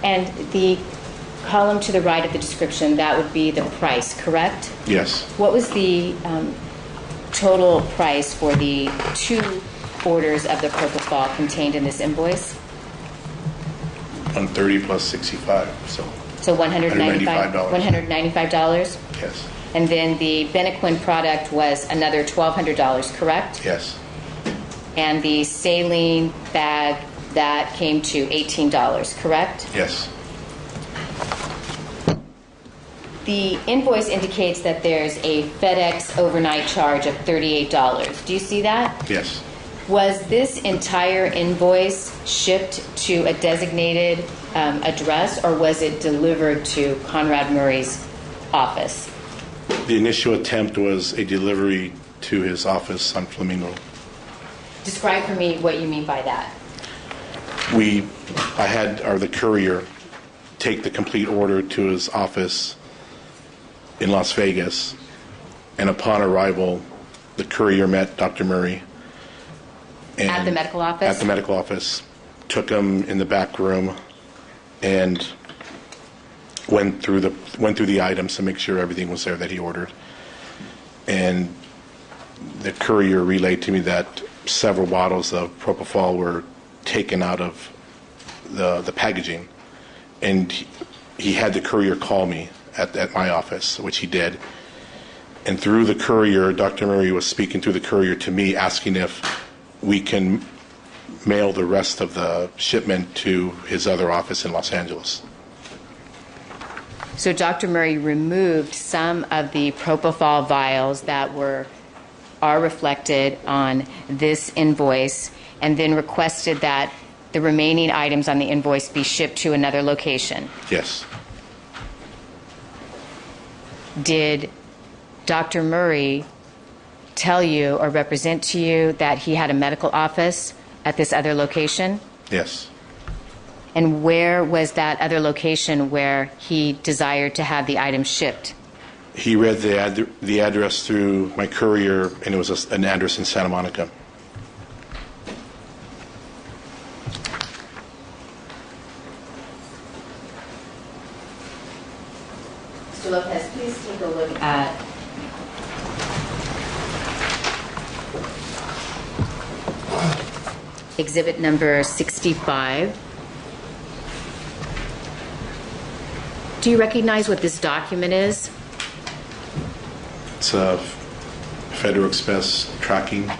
And the column to the right of the description, that would be the price, correct? Yes. What was the total price for the 2 orders of the propofol contained in this invoice? 130 plus 65, so $195. $195? yes. And then the Benequin product was another $1,200, correct? Yes. And the saline bag, that came to $18, correct? Yes. The invoice indicates that there's a FedEx overnight charge of $38. Do you see that? Yes. Was this entire invoice shipped to a designated address, or was it delivered to Conrad Murray's office? The initial attempt was a delivery to his office on Flamingo. Describe for me what you mean by that. I had the courier take the complete order to his office in Las Vegas, and upon arrival, the courier met Dr. Murray. At the medical office? At the medical office. Took him in the back room and went through the items to make sure everything was there that he ordered. And the courier relayed to me that several bottles of propofol were taken out of the packaging, and he had the courier call me at my office, which he did. And through the courier, Dr. Murray was speaking through the courier to me, asking if we can mail the rest of the shipment to his other office in Los Angeles. So Dr. Murray removed some of the propofol vials that are reflected on this invoice, and then requested that the remaining items on the invoice be shipped to another location. Yes. Did Dr. Murray tell you or represent to you that he had a medical office at this other location? Yes. And where was that other location where he desired to have the items shipped? He read the address through my courier, and it was an address in Santa Monica. Mr. Lopez, please take a look at exhibit number 65. Do you recognize what this document is? It's a Federal Express tracking.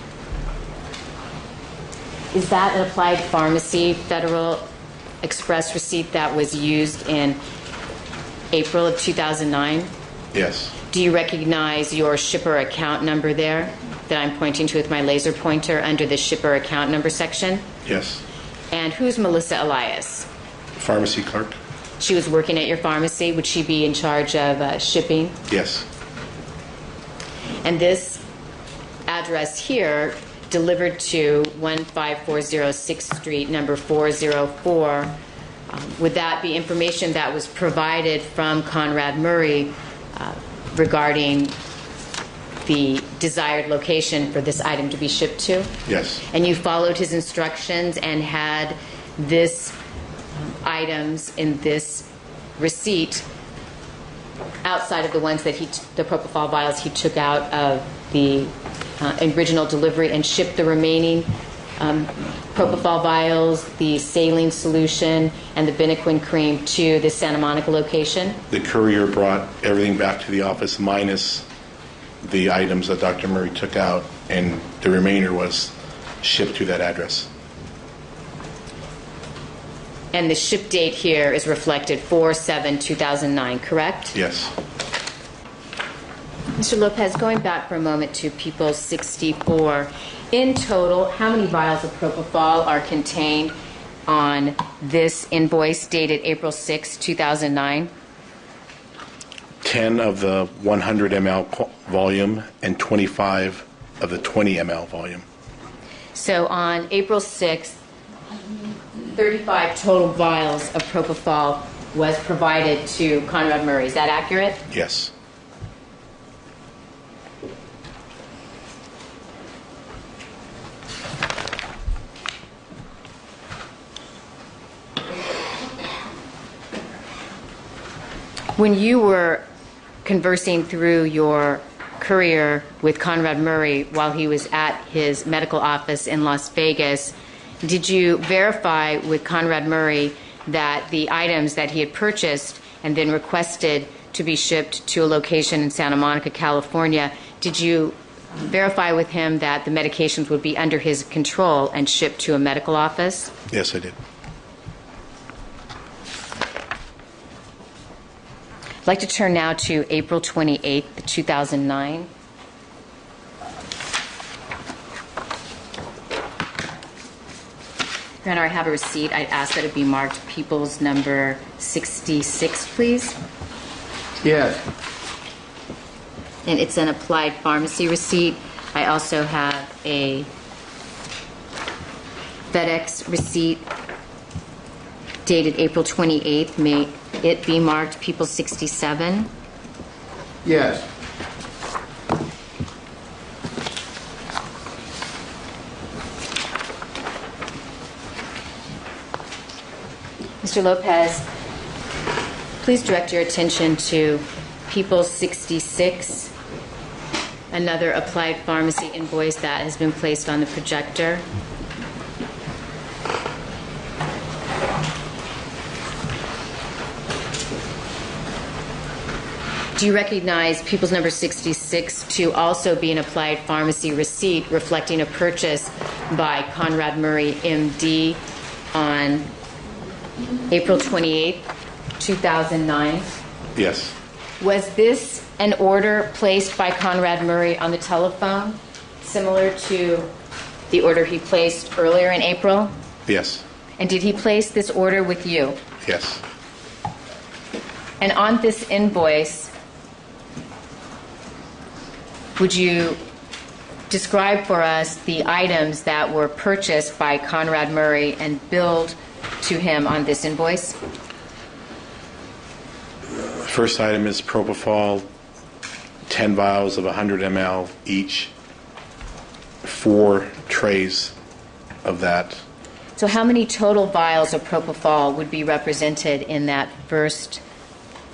Is that an applied pharmacy Federal Express receipt that was used in April of 2009? Yes. Do you recognize your shipper account number there that I'm pointing to with my laser pointer under the shipper account number section? Yes. And who's Melissa Elias? Pharmacy clerk. She was working at your pharmacy. Would she be in charge of shipping? Yes. And this address here, delivered to 15406 6th Street, number 404, would that be information that was provided from Conrad Murray regarding the desired location for this item to be shipped to? Yes. And you followed his instructions and had this items in this receipt outside of the ones that the propofol vials he took out of the original delivery, and shipped the remaining propofol vials, the saline solution, and the Benequin cream to the Santa Monica location? The courier brought everything back to the office minus the items that Dr. Murray took out, and the remainder was shipped to that address. And the ship date here is reflected 4/7/2009, correct? Yes. Mr. Lopez, going back for a moment to People 64, in total, how many vials of propofol are contained on this invoice dated April 6, 2009? 10 of the 100 ml volume and 25 of the 20 ml volume. So on April 6th, 35 total vials of propofol was provided to Conrad Murray. Is that accurate? Yes. When you were conversing through your courier with Conrad Murray while he was at his medical office in Las Vegas, did you verify with Conrad Murray that the items that he had purchased and then requested to be shipped to a location in Santa Monica, California, did you verify with him that the medications would be under his control and shipped to a medical office? Yes, I did. I'd like to turn now to April 28th, 2009. Your Honor, I have a receipt. I'd ask that it be marked People's Number 66, please. Yes. And it's an applied pharmacy receipt. I also have a FedEx receipt dated April 28th. May it be marked People 67? Yes. Mr. Lopez, please direct your attention to People 66, another applied pharmacy invoice that has been placed on the projector. Do you recognize People's Number 66 to also be an applied pharmacy receipt reflecting a purchase by Conrad Murray, MD, on April 28th, 2009? Yes. Was this an order placed by Conrad Murray on the telephone, similar to the order he placed earlier in April? Yes. And did he place this order with you? Yes. And on this invoice, would you describe for us the items that were purchased by Conrad Murray and billed to him on this invoice? First item is propofol, 10 vials of 100 ml each, 4 trays of that. So how many total vials of propofol would be represented in that first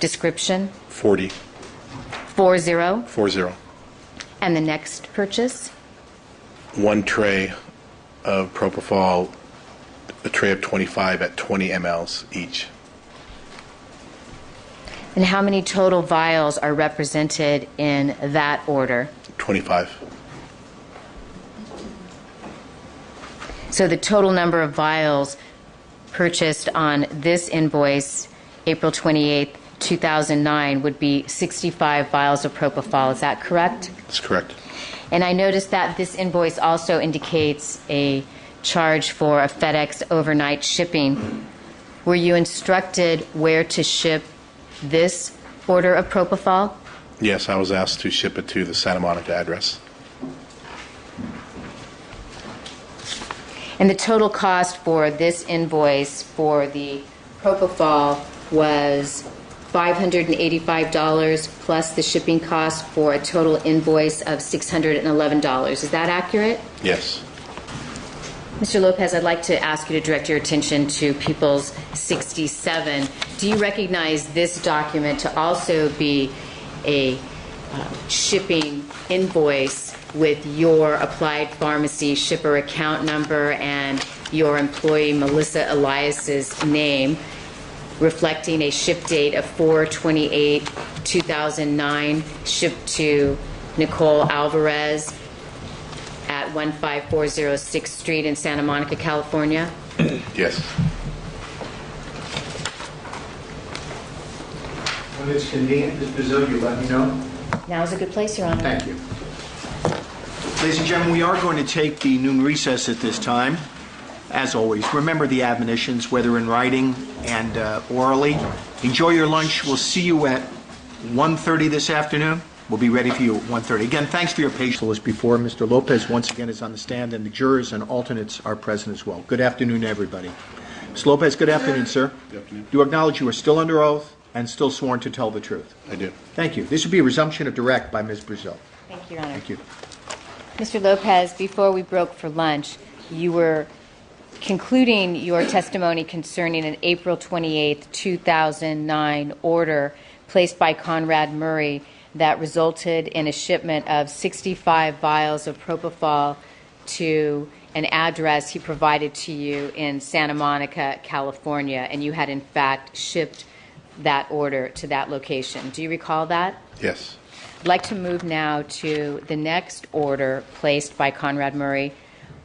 description? 40. 40? 40. And the next purchase? 1 tray of propofol, a tray of 25 at 20 mLs each. And how many total vials are represented in that order? 25. So the total number of vials purchased on this invoice, April 28th, 2009, would be 65 vials of propofol. Is that correct? That's correct. And I noticed that this invoice also indicates a charge for a FedEx overnight shipping. Were you instructed where to ship this order of propofol? Yes, I was asked to ship it to the Santa Monica address. And the total cost for this invoice for the propofol was $585 plus the shipping cost for a total invoice of $611. Is that accurate? Yes. Mr. Lopez, I'd like to ask you to direct your attention to People's 67. Do you recognize this document to also be a shipping invoice with your applied pharmacy shipper account number and your employee Melissa Elias's name, reflecting a ship date of 4/28/2009, shipped to Nicole Alvarez at 15406 6th Street in Santa Monica, California? Yes. When it's convenient, Ms. Brazil, you let me know. Now is a good place, Your Honor. Thank you. Ladies and gentlemen, we are going to take the noon recess at this time. As always, remember the admonitions, whether in writing and orally. Enjoy your lunch. We'll see you at 1:30 this afternoon. We'll be ready for you at 1:30. Again, thanks for your patience. As before, Mr. Lopez once again is on the stand, and the jurors and alternates are present as well. Good afternoon, everybody. Mr. Lopez, good afternoon, sir. Good afternoon. Do you acknowledge you are still under oath and still sworn to tell the truth? I do. Thank you. This would be a resumption of direct by Ms. Brazil. Thank you, Your Honor. Thank you. Mr. Lopez, before we broke for lunch, you were concluding your testimony concerning an April 28th, 2009 order placed by Conrad Murray that resulted in a shipment of 65 vials of propofol to an address he provided to you in Santa Monica, California, and you had in fact shipped that order to that location. Do you recall that? Yes. I'd like to move now to the next order placed by Conrad Murray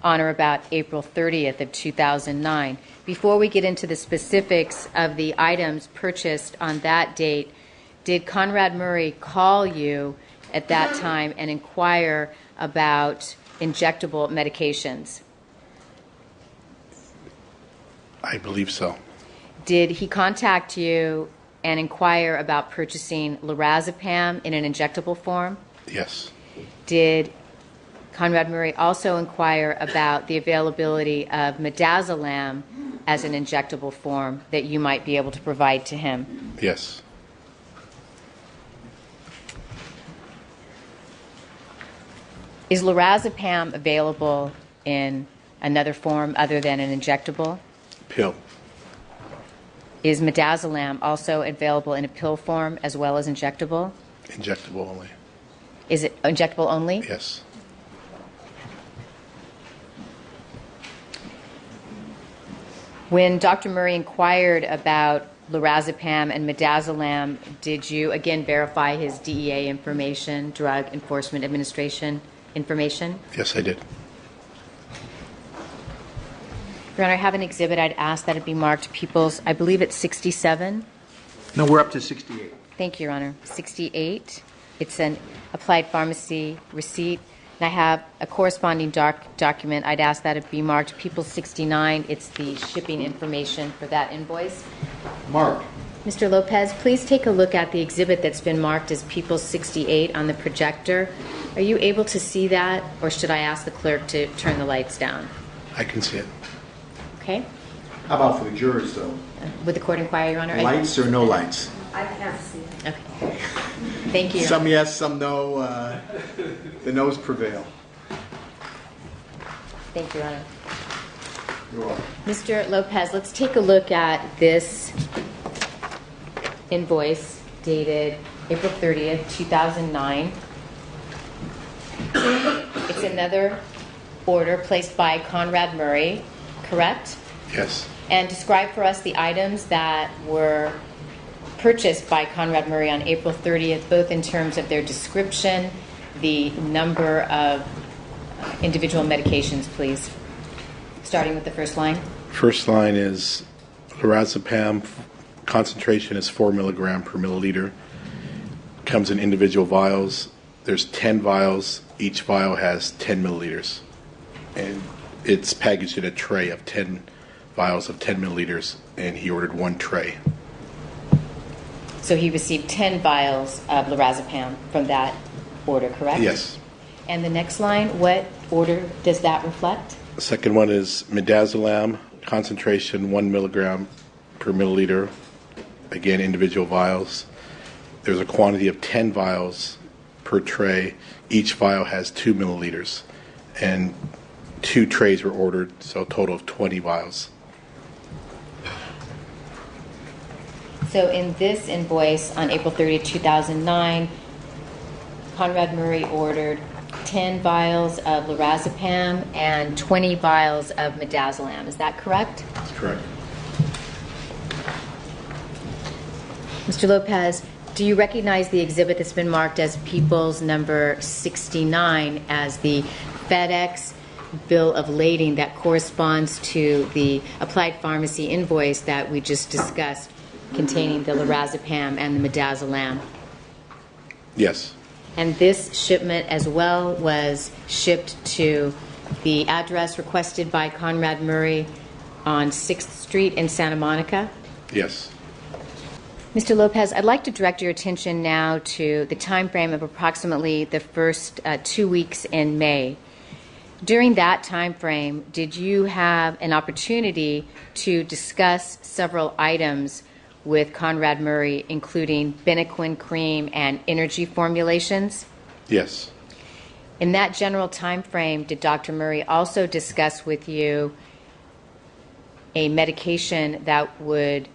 on or about April 30th of 2009. Before we get into the specifics of the items purchased on that date, did Conrad Murray call you at that time and inquire about injectable medications? I believe so. Did he contact you and inquire about purchasing lorazepam in an injectable form? Yes. Did Conrad Murray also inquire about the availability of midazolam as an injectable form that you might be able to provide to him? Yes. Is lorazepam available in another form other than an injectable? Pill. Is midazolam also available in a pill form as well as injectable? Injectable only. Is it injectable only? Yes. When Dr. Murray inquired about lorazepam and midazolam, did you again verify his DEA information, Drug Enforcement Administration information? Yes, I did. Your Honor, I have an exhibit. I'd ask that it be marked People's, I believe it's 67. No, we're up to 68. Thank you, Your Honor. 68. It's an applied pharmacy receipt. And I have a corresponding document. I'd ask that it be marked People's 69. It's the shipping information for that invoice. Mark. Mr. Lopez, please take a look at the exhibit that's been marked as People's 68 on the projector. Are you able to see that, or should I ask the clerk to turn the lights down? I can see it. Okay. How about for the jurors, though? Would the court inquire, Your Honor? Lights or no lights? I can't see it. Okay. Thank you. Some yes, some no. The no's prevail. Thank you, Your Honor. You're welcome. Mr. Lopez, let's take a look at this invoice dated April 30th, 2009. It's another order placed by Conrad Murray, correct? Yes. And describe for us the items that were purchased by Conrad Murray on April 30th, both in terms of their description, the number of individual medications, please. Starting with the first line. First line is lorazepam. Concentration is 4 milligram per milliliter. Comes in individual vials. There's 10 vials. Each vial has 10 milliliters. And it's packaged in a tray of 10 vials of 10 milliliters, and he ordered one tray. So he received 10 vials of lorazepam from that order, correct? Yes. And the next line, what order does that reflect? The second one is midazolam. Concentration 1 milligram per milliliter. Again, individual vials. There's a quantity of 10 vials per tray. Each vial has 2 milliliters. And 2 trays were ordered, so a total of 20 vials. So in this invoice on April 30th, 2009, Conrad Murray ordered 10 vials of lorazepam and 20 vials of midazolam. Is that correct? That's correct. Mr. Lopez, do you recognize the exhibit that's been marked as People's number 69 as the FedEx bill of lading that corresponds to the applied pharmacy invoice that we just discussed containing the lorazepam and the midazolam? Yes. And this shipment as well was shipped to the address requested by Conrad Murray on 6th Street in Santa Monica? Yes. Mr. Lopez, I'd like to direct your attention now to the time frame of approximately the first 2 weeks in May. During that time frame, did you have an opportunity to discuss several items with Conrad Murray, including Benequin cream and energy formulations? Yes. In that general time frame, did Dr. Murray also discuss with you a medication that would